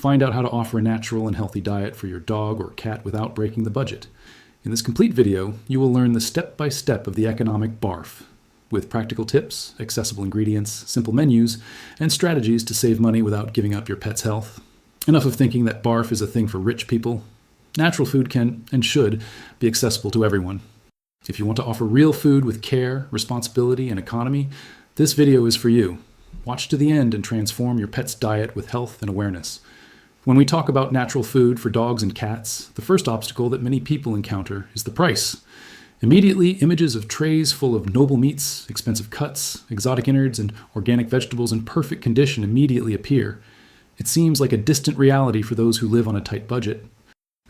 Find out how to offer a natural and healthy diet for your dog or cat without breaking the budget. In this complete video, you will learn the step-by-step of the economic BARF, with practical tips, accessible ingredients, simple menus, and strategies to save money without giving up your pet's health. Enough of thinking that BARF is a thing for rich people. Natural food can and should be accessible to everyone. If you want to offer real food with care, responsibility, and economy, this video is for you. Watch to the end and transform your pet's diet with health and awareness. When we talk about natural food for dogs and cats, the first obstacle that many people encounter is the price. Immediately, images of trays full of noble meats, expensive cuts, exotic innards, and organic vegetables in perfect condition immediately appear. It seems like a distant reality for those who live on a tight budget.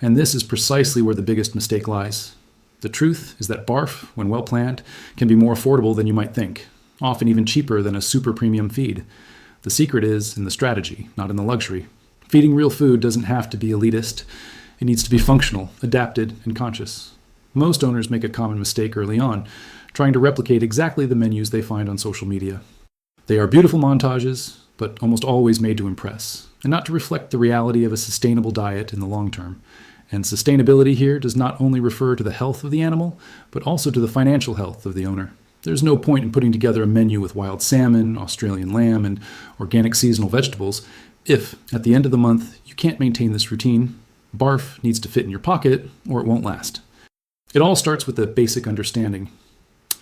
And this is precisely where the biggest mistake lies. The truth is that BARF, when well planned, can be more affordable than you might think, often even cheaper than a super premium feed. The secret is in the strategy, not in the luxury. Feeding real food doesn't have to be elitist. It needs to be functional, adapted, and conscious. Most owners make a common mistake early on, trying to replicate exactly the menus they find on social media. They are beautiful montages, but almost always made to impress, and not to reflect the reality of a sustainable diet in the long term. And sustainability here does not only refer to the health of the animal, but also to the financial health of the owner. There's no point in putting together a menu with wild salmon, Australian lamb, and organic seasonal vegetables if, at the end of the month, you can't maintain this routine. BARF needs to fit in your pocket, or it won't last. It all starts with a basic understanding.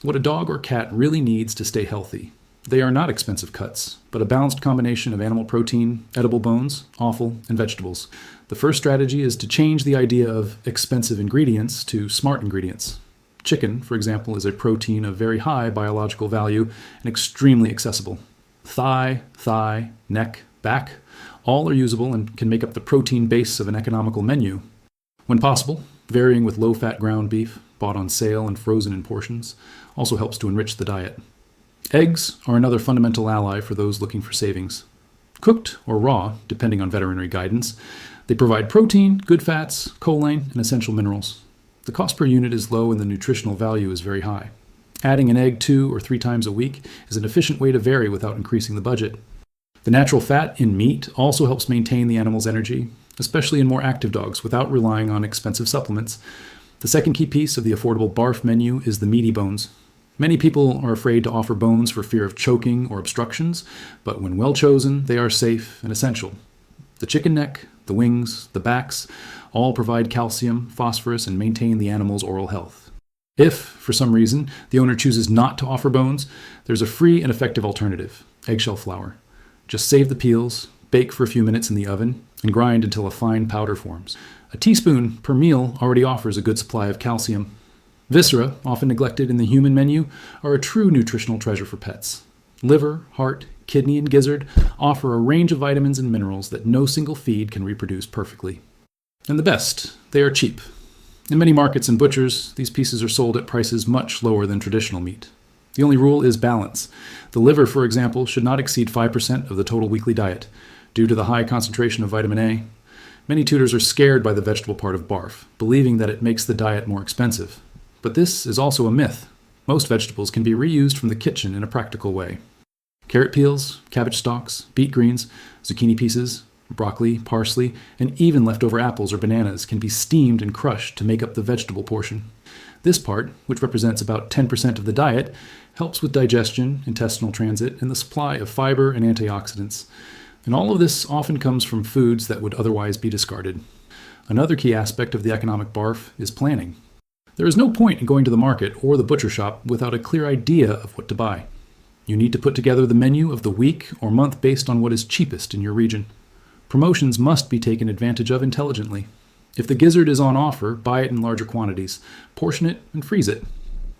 What a dog or cat really needs to stay healthy. They are not expensive cuts, but a balanced combination of animal protein, edible bones, offal, and vegetables. The first strategy is to change the idea of expensive ingredients to smart ingredients. Chicken, for example, is a protein of very high biological value and extremely accessible. Thigh, neck, back, all are usable and can make up the protein base of an economical menu. When possible, varying with low-fat ground beef, bought on sale and frozen in portions, also helps to enrich the diet. Eggs are another fundamental ally for those looking for savings. Cooked or raw, depending on veterinary guidance, they provide protein, good fats, choline, and essential minerals. The cost per unit is low and the nutritional value is very high. Adding an egg 2 or 3 times a week is an efficient way to vary without increasing the budget. The natural fat in meat also helps maintain the animal's energy, especially in more active dogs, without relying on expensive supplements. The second key piece of the affordable BARF menu is the meaty bones. Many people are afraid to offer bones for fear of choking or obstructions, but when well chosen, they are safe and essential. The chicken neck, the wings, the backs, all provide calcium, phosphorus, and maintain the animal's oral health. If, for some reason, the owner chooses not to offer bones, there's a free and effective alternative: eggshell flour. Just save the peels, bake for a few minutes in the oven, and grind until a fine powder forms. A teaspoon per meal already offers a good supply of calcium. Viscera, often neglected in the human menu, are a true nutritional treasure for pets. Liver, heart, kidney, and gizzard offer a range of vitamins and minerals that no single feed can reproduce perfectly. And the best, they are cheap. In many markets and butchers, these pieces are sold at prices much lower than traditional meat. The only rule is balance. The liver, for example, should not exceed 5% of the total weekly diet. Due to the high concentration of vitamin A, many tutors are scared by the vegetable part of BARF, believing that it makes the diet more expensive. But this is also a myth. Most vegetables can be reused from the kitchen in a practical way. Carrot peels, cabbage stalks, beet greens, zucchini pieces, broccoli, parsley, and even leftover apples or bananas can be steamed and crushed to make up the vegetable portion. This part, which represents about 10% of the diet, helps with digestion, intestinal transit, and the supply of fiber and antioxidants. And all of this often comes from foods that would otherwise be discarded. Another key aspect of the economic BARF is planning. There is no point in going to the market or the butcher shop without a clear idea of what to buy. You need to put together the menu of the week or month based on what is cheapest in your region. Promotions must be taken advantage of intelligently. If the gizzard is on offer, buy it in larger quantities, portion it, and freeze it.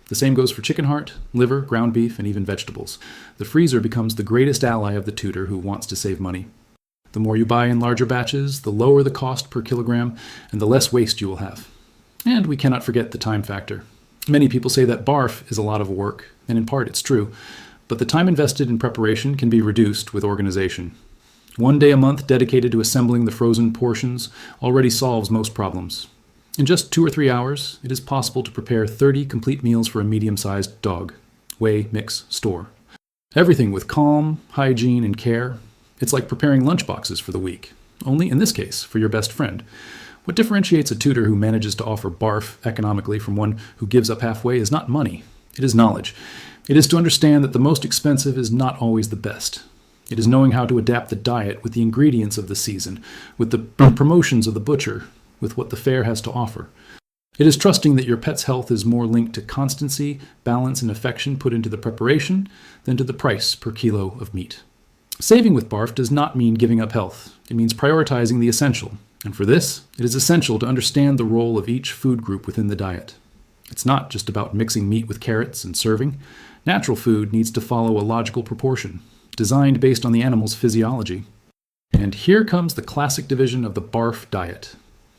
The same goes for chicken heart, liver, ground beef, and even vegetables. The freezer becomes the greatest ally of the tutor who wants to save money. The more you buy in larger batches, the lower the cost per kilogram, and the less waste you will have. And we cannot forget the time factor. Many people say that BARF is a lot of work, and in part it's true, but the time invested in preparation can be reduced with organization. 1 day a month dedicated to assembling the frozen portions already solves most problems. In just 2 or 3 hours, it is possible to prepare 30 complete meals for a medium-sized dog. Weigh, mix, store. Everything with calm, hygiene, and care. It's like preparing lunch boxes for the week. only in this case for your best friend. What differentiates a tutor who manages to offer BARF economically from one who gives up halfway is not money. It is knowledge. It is to understand that the most expensive is not always the best. It is knowing how to adapt the diet with the ingredients of the season, with the promotions of the butcher, with what the fair has to offer. It is trusting that your pet's health is more linked to constancy, balance, and affection put into the preparation than to the price per kilo of meat. Saving with BARF does not mean giving up health. It means prioritizing the essential. And for this, it is essential to understand the role of each food group within the diet. It's not just about mixing meat with carrots and serving. Natural food needs to follow a logical proportion, designed based on the animal's physiology. And here comes the classic division of the BARF diet.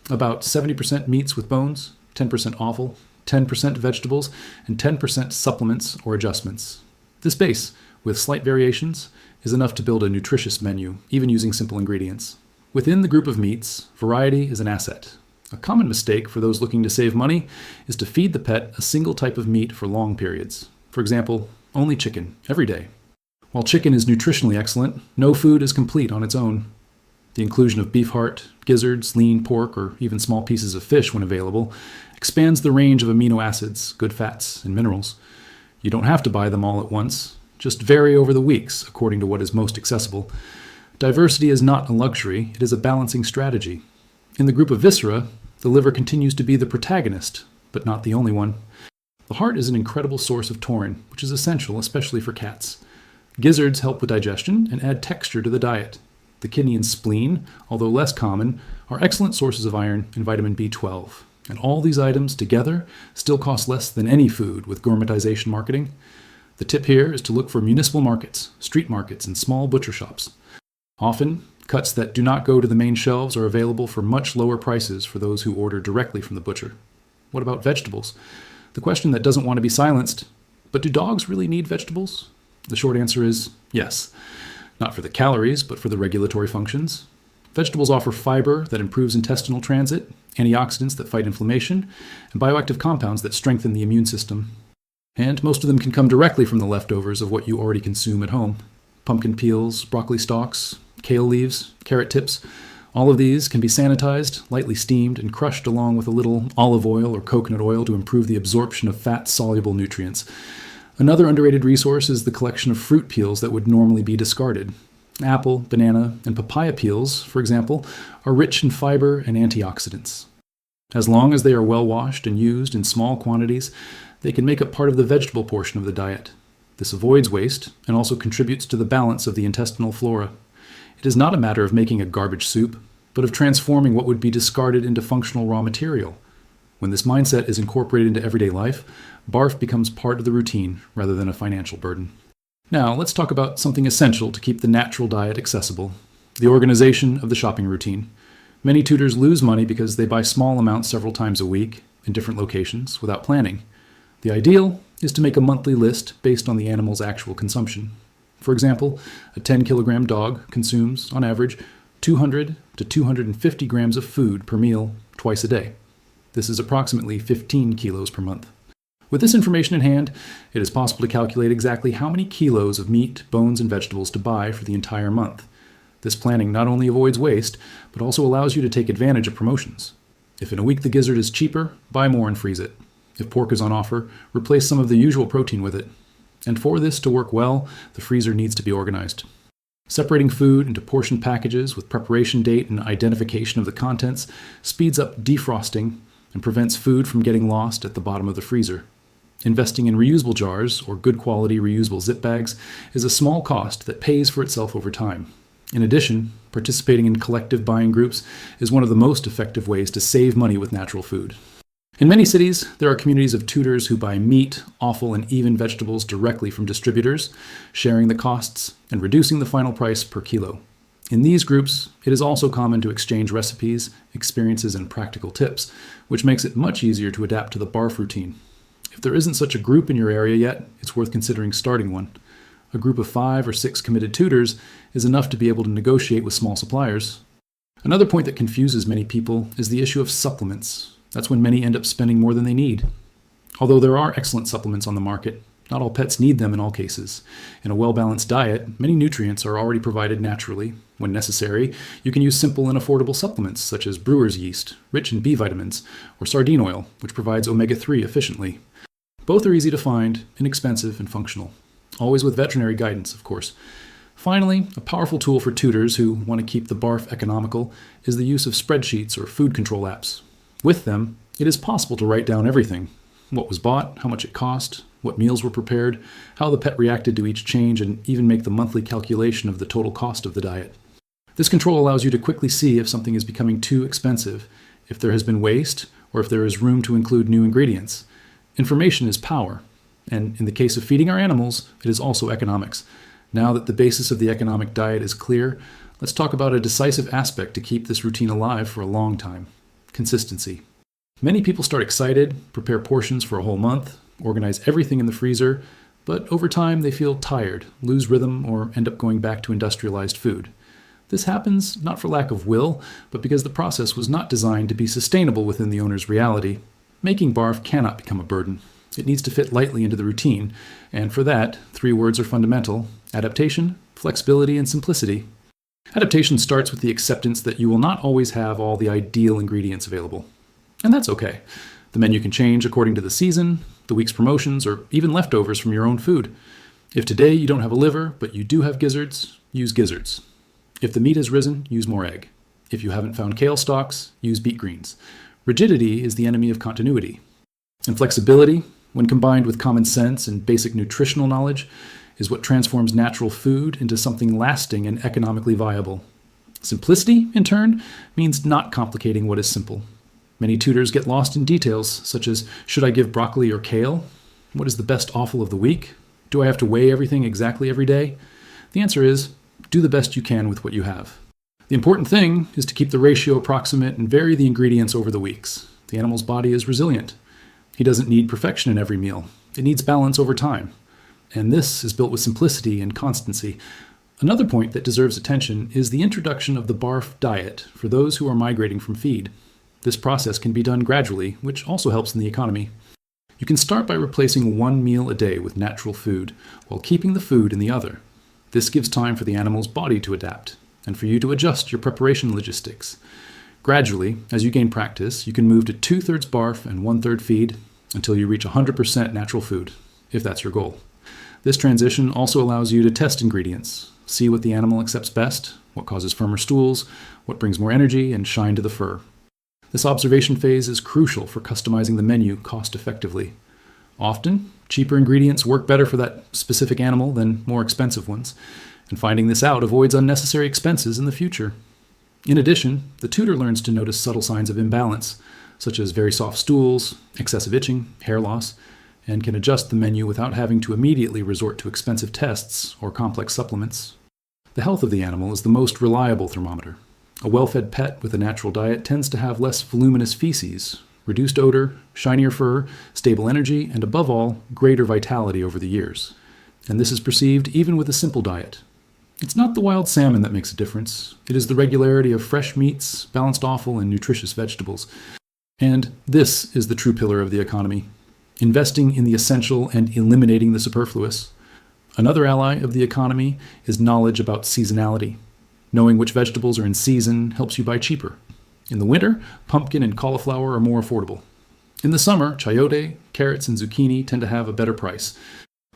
About 70% meats with bones, 10% offal, 10% vegetables, and 10% supplements or adjustments. This base, with slight variations, is enough to build a nutritious menu, even using simple ingredients. Within the group of meats, variety is an asset. A common mistake for those looking to save money is to feed the pet a single type of meat for long periods. For example, only chicken, every day. While chicken is nutritionally excellent, no food is complete on its own. The inclusion of beef heart, gizzards, lean pork, or even small pieces of fish when available expands the range of amino acids, good fats, and minerals. You don't have to buy them all at once. Just vary over the weeks according to what is most accessible. Diversity is not a luxury, it is a balancing strategy. In the group of viscera, the liver continues to be the protagonist, but not the only one. The heart is an incredible source of taurine, which is essential, especially for cats. Gizzards help with digestion and add texture to the diet. The kidney and spleen, although less common, are excellent sources of iron and vitamin B12. And all these items together still cost less than any food with gourmetization marketing. The tip here is to look for municipal markets, street markets, and small butcher shops. Often, cuts that do not go to the main shelves are available for much lower prices for those who order directly from the butcher. What about vegetables? The question that doesn't want to be silenced, but do dogs really need vegetables? The short answer is yes. Not for the calories, but for the regulatory functions. Vegetables offer fiber that improves intestinal transit, antioxidants that fight inflammation, and bioactive compounds that strengthen the immune system. And most of them can come directly from the leftovers of what you already consume at home. Pumpkin peels, broccoli stalks, kale leaves, carrot tips. All of these can be sanitized, lightly steamed, and crushed along with a little olive oil or coconut oil to improve the absorption of fat-soluble nutrients. Another underrated resource is the collection of fruit peels that would normally be discarded. Apple, banana, and papaya peels, for example, are rich in fiber and antioxidants. As long as they are well washed and used in small quantities, they can make up part of the vegetable portion of the diet. This avoids waste and also contributes to the balance of the intestinal flora. It is not a matter of making a garbage soup, but of transforming what would be discarded into functional raw material. When this mindset is incorporated into everyday life, BARF becomes part of the routine rather than a financial burden. Now, let's talk about something essential to keep the natural diet accessible: the organization of the shopping routine. Many tutors lose money because they buy small amounts several times a week in different locations without planning. The ideal is to make a monthly list based on the animal's actual consumption. For example, a 10-kilogram dog consumes, on average, 200 to 250 grams of food per meal twice a day. This is approximately 15 kilos per month. With this information in hand, it is possible to calculate exactly how many kilos of meat, bones, and vegetables to buy for the entire month. This planning not only avoids waste, but also allows you to take advantage of promotions. If in a week the gizzard is cheaper, buy more and freeze it. If pork is on offer, replace some of the usual protein with it. And for this to work well, the freezer needs to be organized. Separating food into portion packages with preparation date and identification of the contents speeds up defrosting and prevents food from getting lost at the bottom of the freezer. Investing in reusable jars or good quality reusable zip bags is a small cost that pays for itself over time. In addition, participating in collective buying groups is one of the most effective ways to save money with natural food. In many cities, there are communities of tutors who buy meat, offal, and even vegetables directly from distributors, sharing the costs and reducing the final price per kilo. In these groups, it is also common to exchange recipes, experiences, and practical tips, which makes it much easier to adapt to the BARF routine. If there isn't such a group in your area yet, it's worth considering starting one. A group of 5 or 6 committed tutors is enough to be able to negotiate with small suppliers. Another point that confuses many people is the issue of supplements. That's when many end up spending more than they need. Although there are excellent supplements on the market, Not all pets need them in all cases. In a well-balanced diet, many nutrients are already provided naturally. When necessary, you can use simple and affordable supplements such as brewer's yeast, rich in B vitamins, or sardine oil, which provides omega-3 efficiently. Both are easy to find, inexpensive, and functional. Always with veterinary guidance, of course. Finally, a powerful tool for tutors who want to keep the BARF economical is the use of spreadsheets or food control apps. With them, it is possible to write down everything: what was bought, how much it cost, what meals were prepared, how the pet reacted to each change, and even make the monthly calculation of the total cost of the diet. This control allows you to quickly see if something is becoming too expensive, if there has been waste, or if there is room to include new ingredients. Information is power, and in the case of feeding our animals, it is also economics. Now that the basis of the economic diet is clear, let's talk about a decisive aspect to keep this routine alive for a long time: consistency. Many people start excited, prepare portions for a whole month, organize everything in the freezer, but over time they feel tired, lose rhythm, or end up going back to industrialized food. This happens not for lack of will, but because the process was not designed to be sustainable within the owner's reality. Making BARF cannot become a burden. It needs to fit lightly into the routine, and for that, 3 words are fundamental: adaptation, flexibility, and simplicity. Adaptation starts with the acceptance that you will not always have all the ideal ingredients available. And that's okay. The menu can change according to the season, the week's promotions, or even leftovers from your own food. If today you don't have a liver, but you do have gizzards, use gizzards. If the meat has risen, use more egg. If you haven't found kale stalks, use beet greens. Rigidity is the enemy of continuity. And flexibility, when combined with common sense and basic nutritional knowledge, is what transforms natural food into something lasting and economically viable. Simplicity, in turn, means not complicating what is simple. Many tutors get lost in details, such as, should I give broccoli or kale? What is the best offal of the week? Do I have to weigh everything exactly every day? The answer is, do the best you can with what you have. The important thing is to keep the ratio approximate and vary the ingredients over the weeks. The animal's body is resilient. He doesn't need perfection in every meal. It needs balance over time. And this is built with simplicity and constancy. Another point that deserves attention is the introduction of the BARF diet for those who are migrating from feed. This process can be done gradually, which also helps in the economy. You can start by replacing 1 meal a day with natural food, while keeping the food in the other. This gives time for the animal's body to adapt, and for you to adjust your preparation logistics. Gradually, as you gain practice, you can move to 2/3 BARF and 1/3 feed until you reach 100% natural food, if that's your goal. This transition also allows you to test ingredients, see what the animal accepts best, what causes firmer stools, what brings more energy and shine to the fur. This observation phase is crucial for customizing the menu cost-effectively. Often, cheaper ingredients work better for that specific animal than more expensive ones, and finding this out avoids unnecessary expenses in the future. In addition, the tutor learns to notice subtle signs of imbalance, such as very soft stools, excessive itching, hair loss, and can adjust the menu without having to immediately resort to expensive tests or complex supplements. The health of the animal is the most reliable thermometer. A well-fed pet with a natural diet tends to have less voluminous feces, reduced odor, shinier fur, stable energy, and above all, greater vitality over the years. And this is perceived even with a simple diet. It's not the wild salmon that makes a difference. It is the regularity of fresh meats, balanced offal, and nutritious vegetables. And this is the true pillar of the economy: investing in the essential and eliminating the superfluous. Another ally of the economy is knowledge about seasonality. Knowing which vegetables are in season helps you buy cheaper. In the winter, pumpkin and cauliflower are more affordable. In the summer, chayote, carrots, and zucchini tend to have a better price.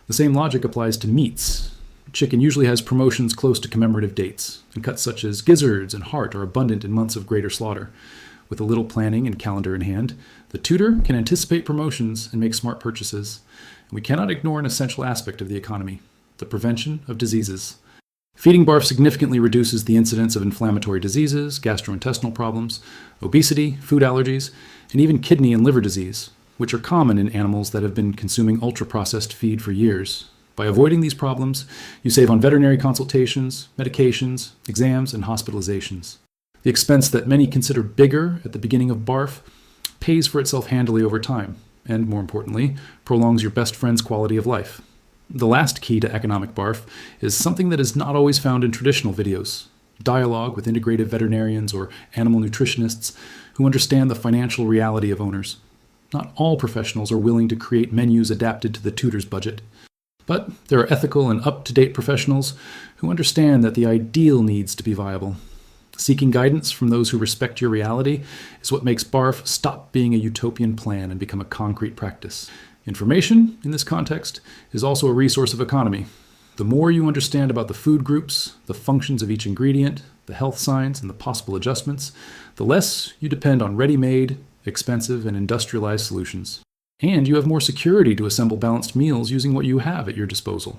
The same logic applies to meats. Chicken usually has promotions close to commemorative dates, and cuts such as gizzards and heart are abundant in months of greater slaughter. With a little planning and calendar in hand, the tutor can anticipate promotions and make smart purchases. And we cannot ignore an essential aspect of the economy: the prevention of diseases. Feeding BARF significantly reduces the incidence of inflammatory diseases, gastrointestinal problems, obesity, food allergies, and even kidney and liver disease, which are common in animals that have been consuming ultra-processed feed for years. By avoiding these problems, you save on veterinary consultations, medications, exams, and hospitalizations. The expense that many consider bigger at the beginning of BARF pays for itself handily over time, and more importantly, prolongs your best friend's quality of life. The last key to economic BARF is something that is not always found in traditional videos: dialogue with integrative veterinarians or animal nutritionists who understand the financial reality of owners. not all professionals are willing to create menus adapted to the tutor's budget. But there are ethical and up-to-date professionals who understand that the ideal needs to be viable. Seeking guidance from those who respect your reality is what makes BARF stop being a utopian plan and become a concrete practice. Information, in this context, is also a resource of economy. The more you understand about the food groups, the functions of each ingredient, the health signs, and the possible adjustments, the less you depend on ready-made, expensive, and industrialized solutions. And you have more security to assemble balanced meals using what you have at your disposal.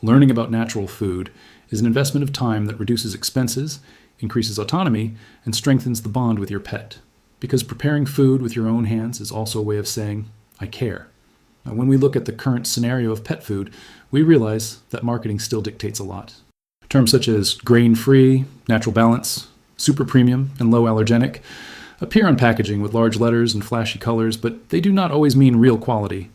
Learning about natural food is an investment of time that reduces expenses, increases autonomy, and strengthens the bond with your pet. Because preparing food with your own hands is also a way of saying, I care. Now, when we look at the current scenario of pet food, we realize that marketing still dictates a lot. Terms such as grain-free, natural balance, super premium, and low allergenic appear on packaging with large letters and flashy colors, but they do not always mean real quality.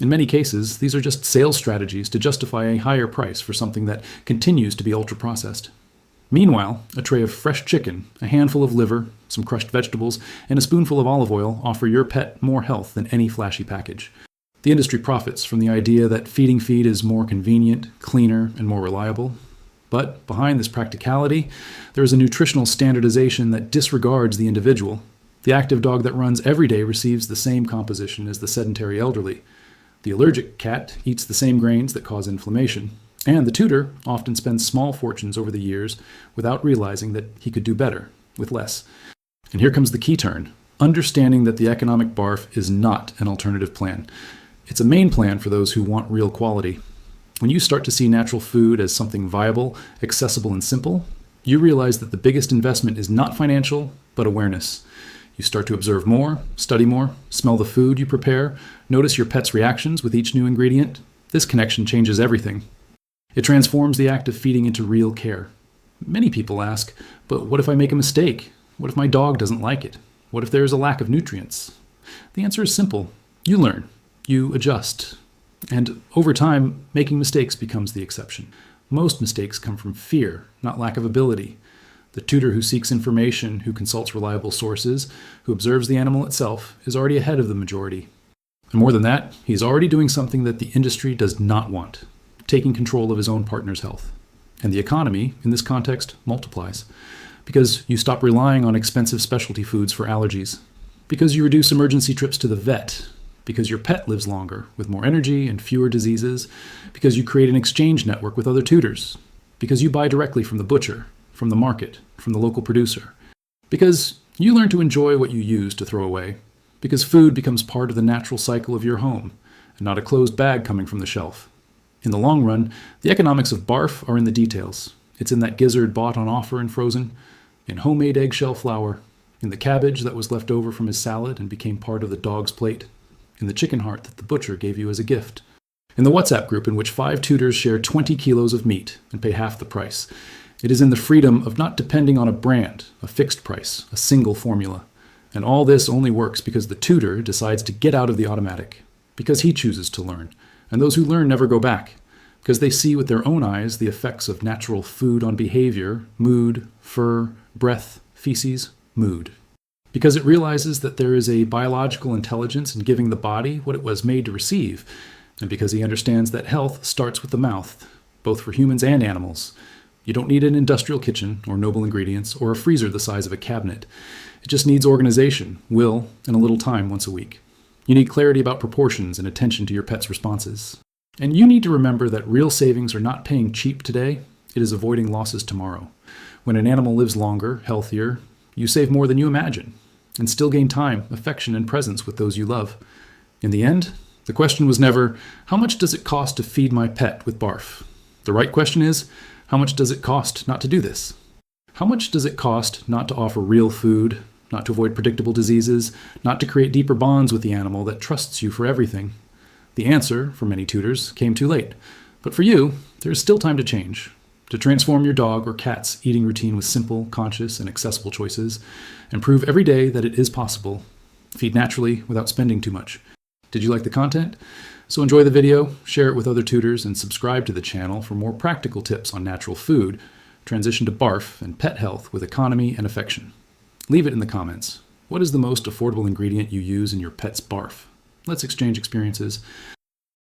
In many cases, these are just sales strategies to justify a higher price for something that continues to be ultra-processed. Meanwhile, a tray of fresh chicken, a handful of liver, some crushed vegetables, and a spoonful of olive oil offer your pet more health than any flashy package. The industry profits from the idea that feeding feed is more convenient, cleaner, and more reliable. But behind this practicality, there is a nutritional standardization that disregards the individual. The active dog that runs every day receives the same composition as the sedentary elderly. The allergic cat eats the same grains that cause inflammation. And the tutor often spends small fortunes over the years without realizing that he could do better, with less. And here comes the key turn. Understanding that the economic BARF is not an alternative plan. It's a main plan for those who want real quality. When you start to see natural food as something viable, accessible, and simple, you realize that the biggest investment is not financial, but awareness. You start to observe more, study more, smell the food you prepare, notice your pet's reactions with each new ingredient. This connection changes everything. It transforms the act of feeding into real care. Many people ask, but what if I make a mistake? What if my dog doesn't like it? What if there is a lack of nutrients? The answer is simple. You learn. You adjust. And over time, making mistakes becomes the exception. Most mistakes come from fear, not lack of ability. The tutor who seeks information, who consults reliable sources, who observes the animal itself, is already ahead of the majority. And more than that, he's already doing something that the industry does not want, taking control of his own partner's health. And the economy, in this context, multiplies. Because you stop relying on expensive specialty foods for allergies. Because you reduce emergency trips to the vet. Because your pet lives longer, with more energy and fewer diseases. Because you create an exchange network with other tutors. Because you buy directly from the butcher, from the market, from the local producer. Because you learn to enjoy what you use to throw away. Because food becomes part of the natural cycle of your home, and not a closed bag coming from the shelf. In the long run, the economics of BARF are in the details. It's in that gizzard bought on offer and frozen, in homemade eggshell flour, in the cabbage that was left over from his salad and became part of the dog's plate, in the chicken heart that the butcher gave you as a gift, in the WhatsApp group in which 5 tutors share 20 kilos of meat and pay half the price. It is in the freedom of not depending on a brand, a fixed price, a single formula. And all this only works because the tutor decides to get out of the automatic, because he chooses to learn. And those who learn never go back, because they see with their own eyes the effects of natural food on behavior, mood, fur, breath, feces, mood. Because it realizes that there is a biological intelligence in giving the body what it was made to receive, and because he understands that health starts with the mouth, both for humans and animals. You don't need an industrial kitchen or noble ingredients or a freezer the size of a cabinet. It just needs organization, will, and a little time once a week. You need clarity about proportions and attention to your pet's responses. And you need to remember that real savings are not paying cheap today, it is avoiding losses tomorrow. When an animal lives longer, healthier, you save more than you imagine, and still gain time, affection, and presence with those you love. In the end, the question was never, how much does it cost to feed my pet with BARF? The right question is, how much does it cost not to do this? How much does it cost not to offer real food, not to avoid predictable diseases, not to create deeper bonds with the animal that trusts you for everything? The answer, for many tutors, came too late. But for you, there is still time to change, to transform your dog or cat's eating routine with simple, conscious, and accessible choices, and prove every day that it is possible. Feed naturally without spending too much. Did you like the content? So enjoy the video, share it with other tutors, and subscribe to the channel for more practical tips on natural food, transition to BARF, and pet health with economy and affection. Leave it in the comments. What is the most affordable ingredient you use in your pet's BARF? Let's exchange experiences.